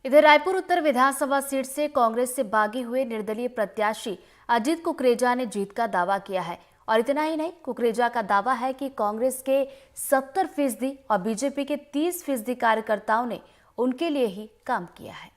इधर रायपुर उत्तर विधानसभा सीट से कांग्रेस से बागी हुए निर्दलीय प्रत्याशी अजीत कुकरेजा ने जीत का दावा किया है। और इतना ही नहीं, कुकरेजा का दावा है कि कांग्रेस के 70% और बीजेपी के 30% कार्यकर्ताओं ने उनके लिए ही काम किया है।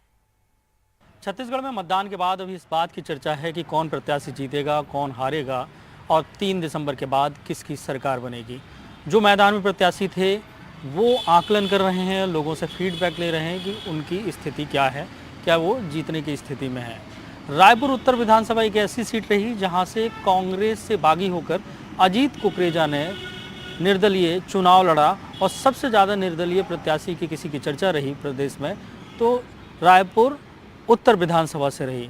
छत्तीसगढ़ में मतदान के बाद अभी इस बात की चर्चा है कि कौन प्रत्याशी जीतेगा, कौन हारेगा और 3 दिसंबर के बाद किसकी सरकार बनेगी। जो मैदान में प्रत्याशी थे वो आकलन कर रहे हैं, लोगों से फीडबैक ले रहे हैं कि उनकी स्थिति क्या है, क्या वो जीतने की स्थिति में है। रायपुर उत्तर विधानसभा एक ऐसी सीट रही जहां से कांग्रेस से बागी होकर अजीत कुकरेजा ने निर्दलीय चुनाव लड़ा और सबसे ज़्यादा निर्दलीय प्रत्याशी की किसी की चर्चा रही प्रदेश में तो रायपुर उत्तर विधानसभा से रही।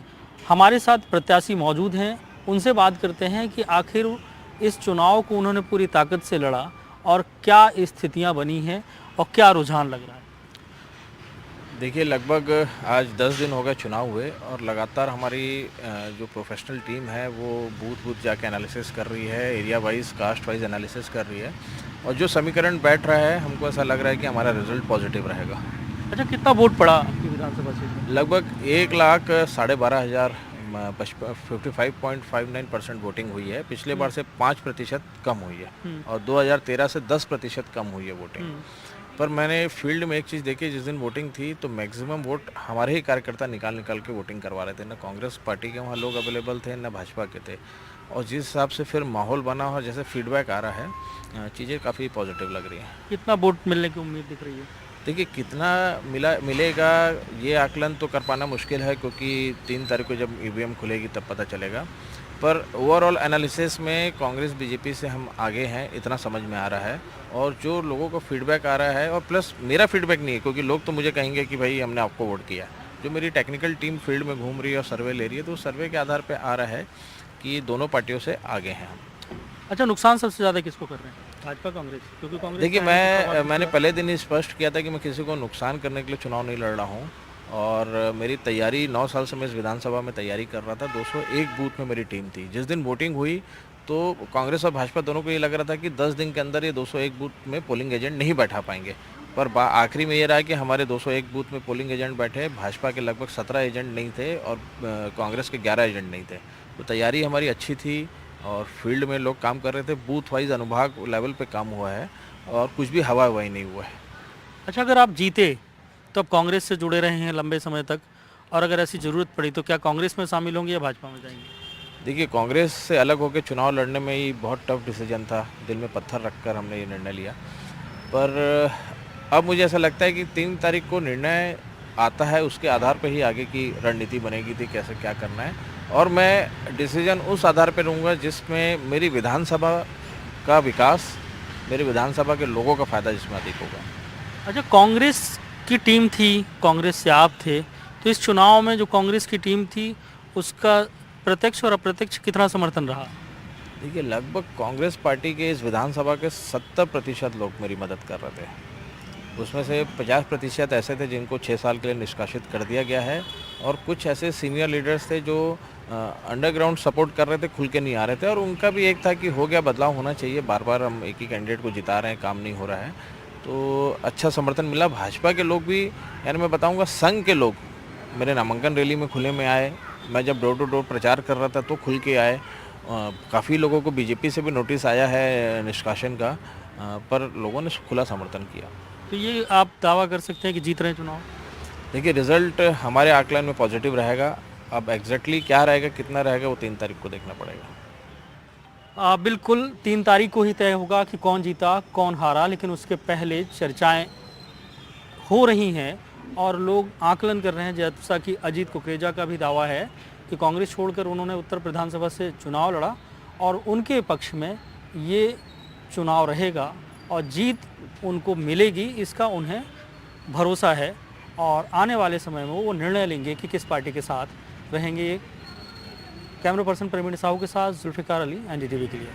हमारे साथ प्रत्याशी मौजूद हैं, उनसे बात करते हैं कि आखिर इस चुनाव को उन्होंने पूरी ताकत से लड़ा और क्या स्थितियां बनी हैं और क्या रुझान लग रहा है। देखिए, लगभग आज 10 दिन हो गए चुनाव हुए और लगातार हमारी जो प्रोफेशनल टीम है वो बूथ बूथ जाके एनालिसिस कर रही है, area wise caste wise analysis कर रही है और जो समीकरण बैठ रहा है हमको ऐसा लग रहा है कि हमारा रिजल्ट पॉजिटिव रहेगा। अच्छा, कितना वोट पड़ा आपकी विधानसभा सीट में? लगभग 1,12,500 55.59% वोटिंग हुई है। पिछले बार से 5% कम हुई है और 2013 से 10% कम हुई है वोटिंग। पर मैंने फील्ड में एक चीज़ देखी, जिस दिन वोटिंग थी तो मैक्सिमम वोट हमारे ही कार्यकर्ता निकाल के वोटिंग करवा रहे थे। ना कांग्रेस पार्टी के वहाँ लोग अवेलेबल थे, ना भाजपा के थे। और जिस हिसाब से फिर माहौल बना और जैसे फीडबैक आ रहा है, चीज़ें काफ़ी पॉजिटिव लग रही हैं। कितना वोट मिलने की उम्मीद दिख रही है? देखिए, कितना मिलेगा ये आकलन तो कर पाना मुश्किल है, क्योंकि 3 तारीख को जब ईवीएम खुलेगी तब पता चलेगा। पर ओवरऑल एनालिसिस में कांग्रेस बीजेपी से हम आगे हैं, इतना समझ में आ रहा है। और जो लोगों को फीडबैक आ रहा है, और प्लस मेरा फीडबैक नहीं है, क्योंकि लोग तो मुझे कहेंगे कि भाई हमने आपको वोट किया। जो मेरी टेक्निकल टीम फील्ड में घूम रही है और सर्वे ले रही है, तो उस सर्वे के आधार पर आ रहा है कि दोनों पार्टियों से आगे हैं हम। अच्छा, नुकसान सबसे ज़्यादा किसको कर रहे हैं, भाजपा कांग्रेस? क्योंकि कांग्रेस देखिए, मैंने पहले दिन ही स्पष्ट किया था कि मैं किसी को नुकसान करने के लिए चुनाव नहीं लड़ रहा हूँ। और मेरी तैयारी 9 साल से मैं इस विधानसभा में तैयारी कर रहा था। 201 बूथ में मेरी टीम थी। जिस दिन वोटिंग हुई तो कांग्रेस और भाजपा दोनों को ये लग रहा था कि 10 दिन के अंदर ये 201 बूथ में पोलिंग एजेंट नहीं बैठा पाएंगे। पर आखिरी में ये रहा कि हमारे 201 बूथ में पोलिंग एजेंट बैठे। भाजपा के लगभग 17 एजेंट नहीं थे और कांग्रेस के 11 एजेंट नहीं थे। तो तैयारी हमारी अच्छी थी और फील्ड में लोग काम कर रहे थे। बूथ वाइज अनुभाग लेवल पे काम हुआ है और कुछ भी हवा ही नहीं हुआ है। अच्छा, अगर आप जीते तो आप कांग्रेस से जुड़े रहे हैं लंबे समय तक, और अगर ऐसी ज़रूरत पड़ी तो क्या कांग्रेस में शामिल होंगे या भाजपा में जाएंगे? देखिए, कांग्रेस से अलग होकर चुनाव लड़ने में ही बहुत टफ डिसीजन था। दिल में पत्थर रखकर हमने ये निर्णय लिया। पर अब मुझे ऐसा लगता है कि 3 तारीख को निर्णय आता है, उसके आधार पर ही आगे की रणनीति बनेगी थी, कैसे क्या करना है। और मैं डिसीजन उस आधार पर लूँगा जिसमें मेरी विधानसभा का विकास, मेरी विधानसभा के लोगों का फ़ायदा जिसमें अधिक होगा। अच्छा, कांग्रेस की टीम थी, कांग्रेस से आप थे, तो इस चुनाव में जो कांग्रेस की टीम थी उसका प्रत्यक्ष और अप्रत्यक्ष कितना समर्थन रहा? देखिए, लगभग कांग्रेस पार्टी के इस विधानसभा के 70% लोग मेरी मदद कर रहे थे। उसमें से 50% ऐसे थे जिनको 6 साल के लिए निष्कासित कर दिया गया है और कुछ ऐसे सीनियर लीडर्स थे जो अंडरग्राउंड सपोर्ट कर रहे थे, खुल के नहीं आ रहे थे। और उनका भी एक था कि हो गया, बदलाव होना चाहिए, बार बार हम एक ही कैंडिडेट को जिता रहे हैं, काम नहीं हो रहा है। तो अच्छा समर्थन मिला। भाजपा के लोग भी, यानी मैं बताऊंगा संघ के लोग मेरे नामांकन रैली में खुले में आए। मैं जब डोर टू डोर प्रचार कर रहा था तो खुल के आए। काफ़ी लोगों को बीजेपी से भी नोटिस आया है निष्कासन का, पर लोगों ने खुला समर्थन किया। तो ये आप दावा कर सकते हैं कि जीत रहे हैं चुनाव? देखिए, रिजल्ट हमारे आकलन में पॉजिटिव रहेगा। अब एग्जैक्टली क्या रहेगा, कितना रहेगा, वो 3 तारीख को देखना पड़ेगा। बिल्कुल 3 तारीख को ही तय होगा कि कौन जीता कौन हारा, लेकिन उसके पहले चर्चाएं हो रही हैं और लोग आकलन कर रहे हैं। जैसा कि अजीत कुकरेजा का भी दावा है कि कांग्रेस छोड़कर उन्होंने उत्तर विधानसभा से चुनाव लड़ा और उनके पक्ष में ये चुनाव रहेगा और जीत उनको मिलेगी, इसका उन्हें भरोसा है। और आने वाले समय में वो निर्णय लेंगे कि किस पार्टी के साथ रहेंगे। कैमरा पर्सन प्रवीण साहू के साथ जुल्फिकार अली, एनडीटीवी के लिए।